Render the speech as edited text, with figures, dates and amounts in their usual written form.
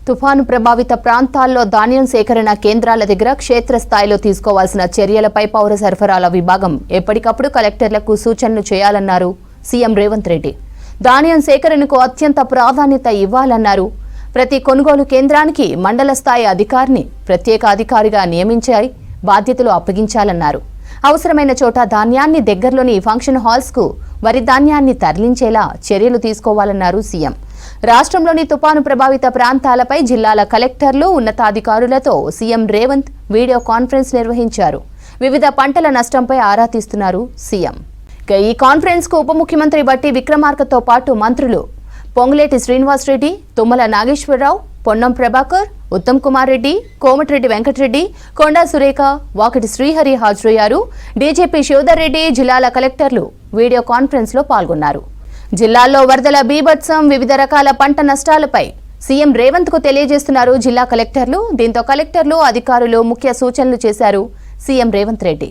తుఫాను ప్రభావిత ప్రాంతాల్లో ధాన్యం సేకరణ కేంద్రాల దగ్గర క్షేత్రస్థాయిలో తీసుకోవాల్సిన చర్యలపై పౌర సరఫరాల విభాగం ఎప్పటికప్పుడు కలెక్టర్లకు సూచనలు చేయాలన్నారు సీఎం రేవంత్ రెడ్డి. ధాన్యం సేకరణకు అత్యంత ప్రాధాన్యత ఇవ్వాలన్నారు. ప్రతి కొనుగోలు కేంద్రానికి మండల స్థాయి అధికారిని ప్రత్యేక అధికారిగా నియమించి బాధ్యతలు అప్పగించాలన్నారు. అవసరమైన చోట ధాన్యాన్ని దగ్గరలోని ఫంక్షన్ హాల్స్ కు వరి ధాన్యాన్ని తరలించేలా చర్యలు తీసుకోవాలన్నారు సీఎం. రాష్ట్రంలోని తుపాను ప్రభావిత ప్రాంతాలపై జిల్లాల కలెక్టర్లు ఉన్నతాధికారులతో సీఎం రేవంత్ వీడియో కాన్ఫరెన్స్ నిర్వహించారు. వివిధ పంటల నష్టంపై ఆరా తీస్తున్నారు సీఎం. ఈ కాన్ఫరెన్స్ కు ఉప ముఖ్యమంత్రి బట్టి విక్రమార్కతో పాటు మంత్రులు పొంగులేటి శ్రీనివాసరెడ్డి, తుమ్మల నాగేశ్వరరావు, పొన్నం ప్రభాకర్, ఉత్తమ్ కుమార్ రెడ్డి, కోమటిరెడ్డి వెంకటరెడ్డి, కొండా సురేఖ, వాకటి శ్రీహరి హాజరయ్యారు. డీజీపీ శివధర్ రెడ్డి, జిల్లాల కలెక్టర్లు వీడియో కాన్ఫరెన్స్ లో పాల్గొన్నారు. జిల్లాల్లో వరదల బీభత్సం, వివిధ రకాల పంట నష్టాలపై సీఎం రేవంత్ కు తెలియజేస్తున్నారు జిల్లా కలెక్టర్లు. దీంతో కలెక్టర్లు, అధికారులు ముఖ్య సూచనలు చేశారు సీఎం రేవంత్ రెడ్డి.